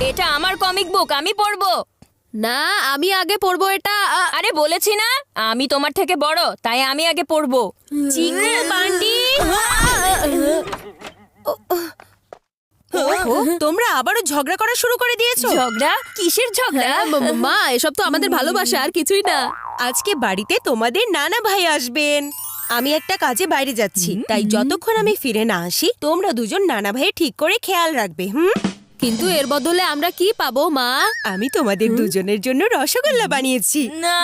এটা আমার comic book, আমি পড়বো। না, আমি আগে পড়বো এটা। আরে বলেছি না আমি তোমার থেকে বড়, তাই আমি আগে পড়বো। চিকু বান্টি, তোমরা আবারও ঝগড়া করা শুরু করে দিয়েছো। ঝগড়া? কিসের ঝগড়া? মা, এসব তো আমাদের ভালোবাসা, আর কিছুই না। আজকে বাড়িতে তোমাদের নানা ভাই আসবেন। আমি একটা কাজে বাইরে যাচ্ছি, তাই যতক্ষণ আমি ফিরে না আসি তোমরা দুজন নানা ভাইয়ের ঠিক করে খেয়াল রাখবে। কিন্তু এর বদলে আমরা কি পাবো মা? আমি তোমাদের দুজনের জন্য রসগোল্লা বানিয়েছি। না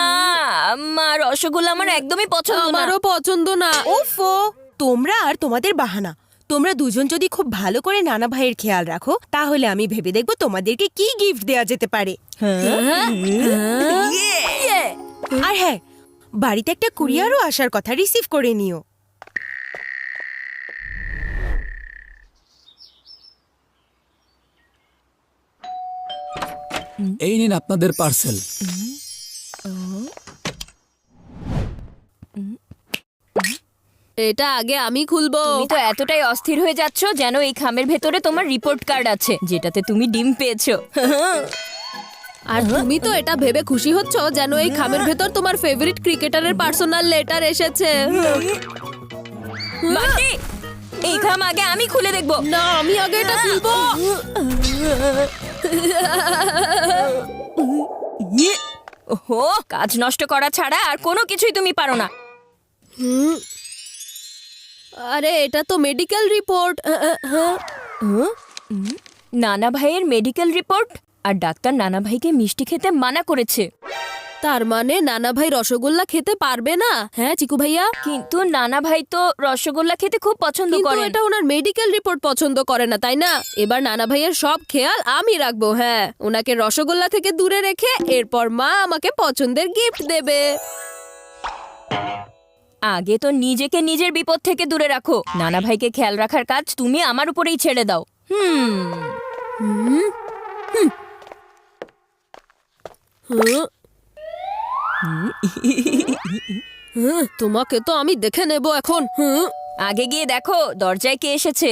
মা, রসগোল্লা আমার একদমই পছন্দ না। আমারও পছন্দ না। ওফো, তোমরা আর তোমাদের বাহানা। তোমরা দুজন যদি খুব ভালো করে নানা ভাইয়ের খেয়াল রাখো, তাহলে আমি ভেবে দেখব তোমাদেরকে কি গিফট দেওয়া যেতে পারে। আর হ্যাঁ, বাড়িতে একটা কুরিয়ারও আসার কথা, রিসিভ করে নিও। এই নিন আপনাদের পার্সেল। এটা আগে আমি খুলবো। তুমি তো এতটাই অস্থির হয়ে যাচ্ছ যেন এই খামের ভেতরে তোমার রিপোর্ট কার্ড আছে, যেটাতে তুমি ডিম পেয়েছো। আর তুমি তো এটা ভেবে খুশি হচ্ছ যেন এই খামের ভেতর তোমার ফেভারিট ক্রিকেটারের পার্সোনাল লেটার এসেছে। বান্টি, এই খাম আগে আমি খুলে দেখবো। না, আমি আগে এটা খুলবো। ওহো, কাজ নষ্ট করা ছাড়া আর কোনো কিছুই তুমি পারো না। আরে এটা তো মেডিকেল রিপোর্ট। নানা ভাইয়ের মেডিকেল রিপোর্ট, আর ডাক্তার নানা ভাইকে মিষ্টি খেতে মানা করেছে। তার মানে নানা ভাই রসগোল্লা খেতে পারবে না? হ্যাঁ চিকু ভাইয়া, কিন্তু নানা ভাই তো রসগোল্লা খেতে খুব পছন্দ কিন্তু করেন। এটা ওনার মেডিকেল রিপোর্ট পছন্দ করে না, তাই না? এবার নানা ভাইয়ের সব খেয়াল আমি রাখবো। হ্যাঁ, ওনাকে রসগোল্লা থেকে দূরে রেখে এরপর মা আমাকে পছন্দের গিফট দেবে। আগে তো নিজেকে নিজের বিপদ থেকে দূরে রাখো। নানা ভাইকে খেয়াল রাখার কাজ তুমি আমার উপরেই ছেড়ে দাও। তোমাকে তো আমি দেখে নেব এখন। আগে গিয়ে দেখো দরজায় কে এসেছে।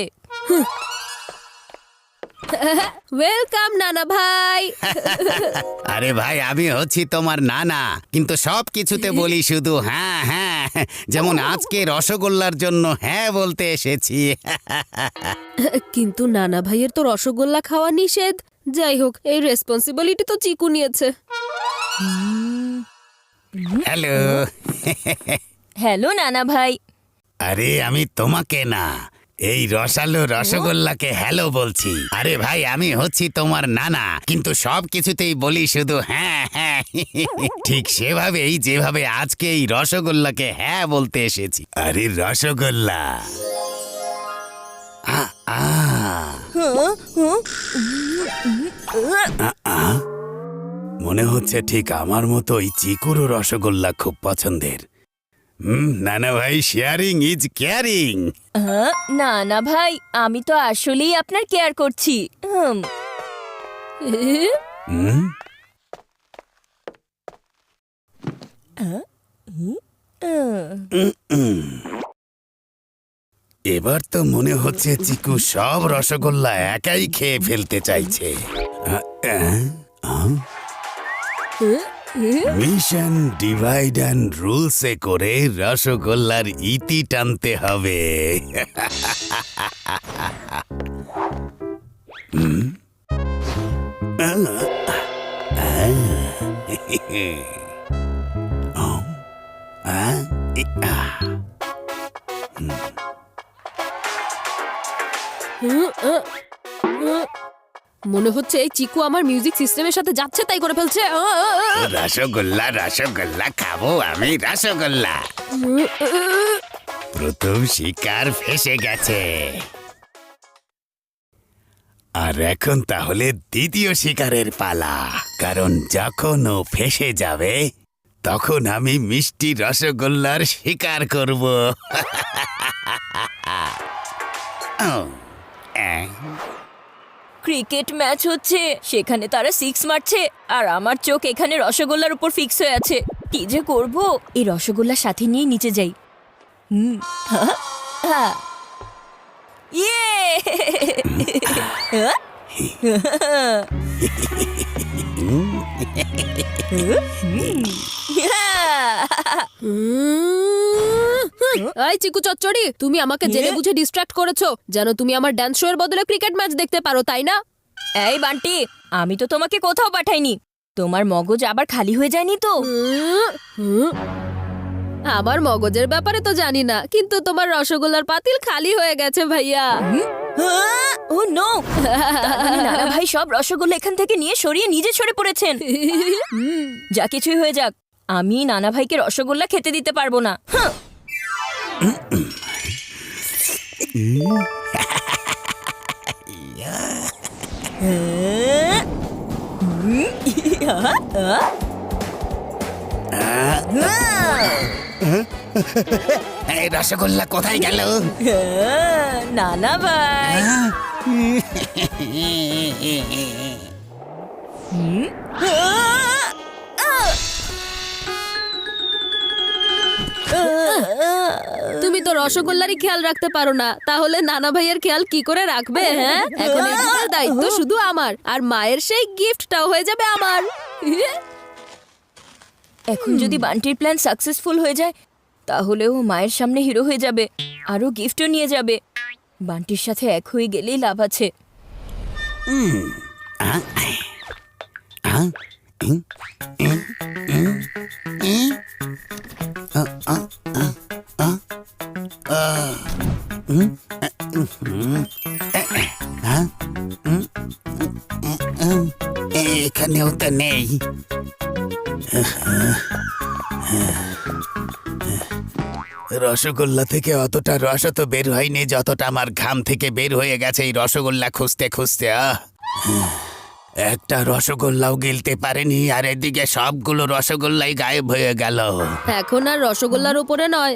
ওয়েলকাম নানা ভাই। আরে ভাই, আমি হচ্ছি তোমার নানা, কিন্তু সব কিছুতে বলি শুধু হ্যাঁ হ্যাঁ। যেমন আজকে রসগোল্লার জন্য হ্যাঁ বলতে এসেছি। কিন্তু নানা ভাইয়ের তো রসগোল্লা খাওয়া নিষেধ। যাই হোক, এই রেসপন্সিবিলিটি তো চিকু নিয়েছে। হ্যালো। হ্যালো নানা ভাই। আরে আমি তোমাকে না, এই রসালো রসগোল্লাকে হ্যালো বলছি। আরে ভাই, আমি হচ্ছি তোমার নানা, কিন্তু সব কিছুতেই বলি শুধু হ্যাঁ হ্যাঁ। ঠিক সেভাবেই যেভাবে আজকে এই রসগোল্লাকে হ্যাঁ বলতে এসেছি। আরে রসগোল্লা। আ, আ। মনে হচ্ছে ঠিক আমার মতোই চিকুরও রসগোল্লা খুব পছন্দের। নানা ভাই, শেয়ারিং ইজ কেয়ারিং। নানা ভাই, আমি তো আসলেই আপনার কেয়ার করছি। এবার তো মনে হচ্ছে চিকু সব রসগোল্লা একাই খেয়ে ফেলতে চাইছে। মিশন ডিভাইড অ্যান্ড রুলসে করে রসগোল্লার ইতি টানতে হবে। মনে হচ্ছে এই চিকু আমার মিউজিক সিস্টেমের সাথে যাচ্ছে তাই করে ফেলছে। রসগোল্লা রসগোল্লা খাবো আমি, রসগোল্লা। প্রথম শিকার ফেসে গেছে, আর এখন তাহলে দ্বিতীয় শিকারের পালা। কারণ যখন ও ফেসে যাবে তখন আমি মিষ্টি রসগোল্লার শিকার করব। ক্রিকেট ম্যাচ হচ্ছে, সেখানে তারা 6 মারছে আর আমার চোখ এখানে রসগোল্লার উপর ফিক্স হয়ে আছে। কি যে করব, এই রসগোল্লার সাথে নিয়ে নিচে যাই। ইয়ে এই চিকু চচ্চড়ি, তুমি আমাকে জেনে বুঝে ডিস্ট্রাক্ট করেছো যেন তুমি আমার ডান্স শো এর বদলে ক্রিকেট ম্যাচ দেখতে পারো, তাই না? এই বান্টি, আমি তো তোমাকে কোথাও পাঠাইনি। তোমার মগজ আবার খালি হয়ে যায়নি তো? আমার মগজের ব্যাপারে তো জানি না, কিন্তু তোমার রসগোল্লার পাতিল খালি হয়ে গেছে ভাইয়া। ও নো! নানা ভাই সব রসগোল্লা এখান থেকে নিয়ে সরিয়ে নিজে সরে পড়েছেন। যা কিছুই হয়ে যাক, আমি নানা ভাইকে রসগোল্লা খেতে দিতে পারবো না। হাহ! এই রসগোল্লা কোথায় গেল? নানা ভাই, তুমি তো রসগোল্লারই খেয়াল রাখতে পারো না, তাহলে নানা ভাইয়ের খেয়াল কি করে রাখবে? হ্যাঁ, এখন এই দুটোর দায়িত্ব শুধু আমার, আর মায়ের সেই গিফটটাও হয়ে যাবে আমার। এখন যদি বান্টির প্ল্যান সাকসেসফুল হয়ে যায়, তাহলে ও মায়ের সামনে হিরো হয়ে যাবে, আরো গিফটও নিয়ে যাবে। বান্টির সাথে এক হয়ে গেলেই লাভ আছে। এখানেও তো নেই। রসগোল্লা থেকে অতটা রস তো বের হয়নি যতটা আমার ঘাম থেকে বের হয়ে গেছে এই রসগোল্লা খুঁজতে খুঁজতে। একটা রসগোল্লাও গিলতে পারেনি, আর এদিকে সবগুলো রসগোল্লাই গায়েব হয়ে গেল। এখন আর রসগোল্লার উপরে নয়,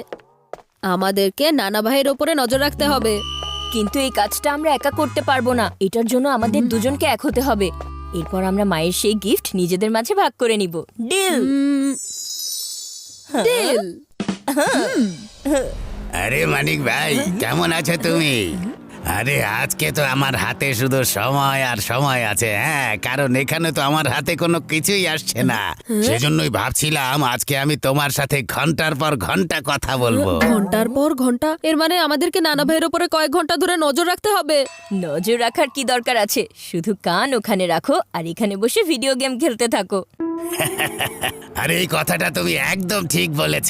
আমাদেরকে নানা ভাইয়ের উপরে নজর রাখতে হবে। কিন্তু এই কাজটা আমরা একা করতে পারবো না, এটার জন্য আমাদের দুজনকে এক হতে হবে। এরপর আমরা মায়ের সেই গিফট নিজেদের মাঝে ভাগ করে নিব। ডিল? ডিল। আরে মানিক ভাই, কেমন আছো তুমি? আরে আজকে তো আমার হাতে শুধু সময় আর সময় আছে। হ্যাঁ, কারণ এখানে তো আমার হাতে কোনো কিছুই আসছে না। সেজন্যই ভাবছিলাম আজকে আমি তোমার সাথে ঘন্টার পর ঘন্টা কথা বলবো। ঘন্টার পর ঘন্টা? এর মানে আমাদেরকে নানা ভাইয়ের উপরে কয়েক ঘন্টা ধরে নজর রাখতে হবে। নজর রাখার কি দরকার আছে? শুধু কান ওখানে রাখো আর এখানে বসে ভিডিও গেম খেলতে থাকো। আরে এই কথাটা তুমি একদম ঠিক বলেছ।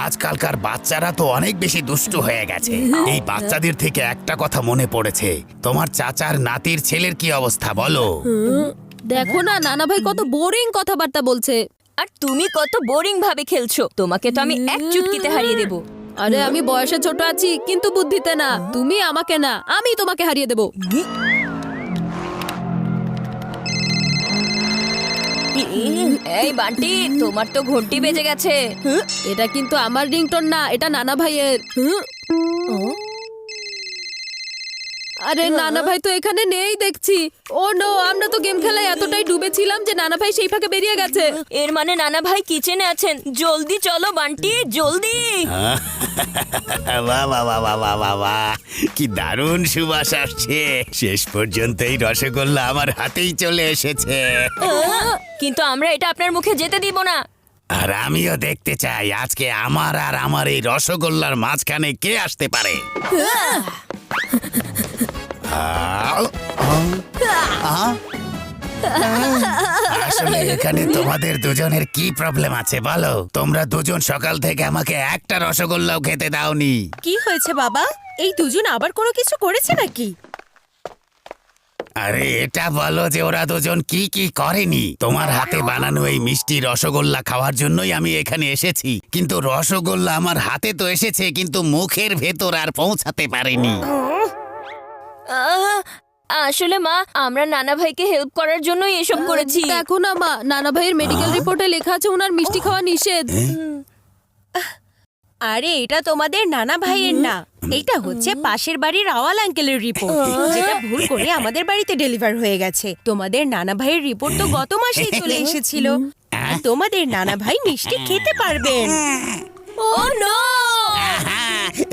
আজকালকার বাচ্চারা তো অনেক বেশি দুষ্টু হয়ে গেছে। এই বাচ্চাদের থেকে একটা কথা মনে পড়েছে, তোমার চাচার নাতির ছেলের কি অবস্থা বলো? দেখো না, নানা ভাই কত বোরিং কথাবার্তা বলছে। আর তুমি কত বোরিং ভাবে খেলছো। তোমাকে তো আমি এক চুটকিতে হারিয়ে দেব। আরে আমি বয়সে ছোট আছি, কিন্তু বুদ্ধিতে না। তুমি আমাকে না, আমি তোমাকে হারিয়ে দেব। এই বান্টি, তোমার তো ঘন্টি বেজে গেছে। এটা কিন্তু আমার রিংটোন না, এটা নানা ভাইয়ের। আরে নানা ভাই তো এখানে নেই দেখছি। ও নো, আমরা তো গেম খেলায় এতটাই ডুবেছিলাম যে নানা ভাই সেই ফাঁকে বেরিয়ে গেছে। এর মানে নানা ভাই কিচেনে আছেন। জলদি চলো বান্টি, জলদি। বাহ বাহ বাহ বাহ বাহ বাহ, কি দারুণ সুবাস আসছে। শেষ পর্যন্ত এই রসগোল্লা আমার হাতেই চলে এসেছে। কিন্তু আমরা এটা আপনার মুখে যেতে দিব না। আর আমিও দেখতে চাই আজকে আমার আর আমার এই রসগোল্লার মাঝখানে কে আসতে পারে। আসলে এখানে তোমাদের দুজনের কি প্রবলেম আছে বলো? তোমরা দুজন সকাল থেকে আমাকে একটা রসগোল্লাও খেতে দাওনি। কি হয়েছে বাবা? এই দুজন আবার কোনো কিছু করেছে নাকি? আরে এটা বলো যে ওরা দুজন কি কি করেনি। তোমার হাতে বানানো এই মিষ্টি রসগোল্লা খাওয়ার জন্যই আমি এখানে এসেছি, কিন্তু রসগোল্লা আমার হাতে তো এসেছে, কিন্তু মুখের ভেতর আর পৌঁছাতে পারেনি। আসলে মা, আমরা নানা ভাইকে হেল্প করার জন্যই এসব করেছি। দেখো না মা, নানা ভাইয়ের মেডিকেল রিপোর্টে লেখা আছে ওনার মিষ্টি খাওয়া নিষেধ। আরে এটা তোমাদের নানা ভাইয়ের না, এটা হচ্ছে পাশের বাড়ির আওয়াল আঙ্কেলের রিপোর্ট, যেটা ভুল করে আমাদের বাড়িতে ডেলিভার হয়ে গেছে। তোমাদের নানা ভাইয়ের রিপোর্ট তো গত মাসেই চলে এসেছিল। আর তোমাদের নানা ভাই মিষ্টি খেতে পারবেন। ও নো!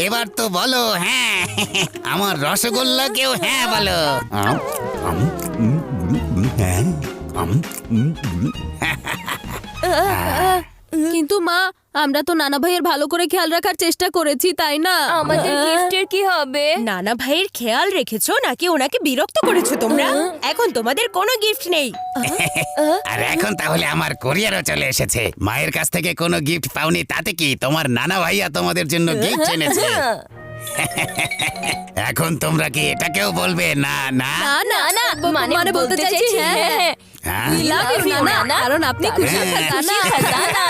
এবার তো বলো হ্যাঁ, আমার রসগোল্লাকেও হ্যাঁ বলো। কিন্তু মা, আমরা তো নানা ভাইয়ের ভালো করে খেয়াল রাখার চেষ্টা করেছি, তাই না? আমাদের গিফটের কি হবে? নানা ভাইয়ের খেয়াল রেখেছো নাকি ওনাকে বিরক্ত করেছো তোমরা? এখন তোমাদের কোনো গিফট নেই। আর এখন তাহলে আমার কোরিয়ারও চলে এসেছে। মায়ের কাছ থেকে কোনো গিফট পাওনি তাতে কি, তোমার নানা ভাইয়া তোমাদের জন্য গিফট এনেছে। এখন তোমরা কি এটাকেও বলবে না না? না না, মানে বলতে চাইছি হ্যাঁ, হ্যাঁ? We love you, নানা, কারণ আপনি খুশি হ্যাঁ। খাজানা।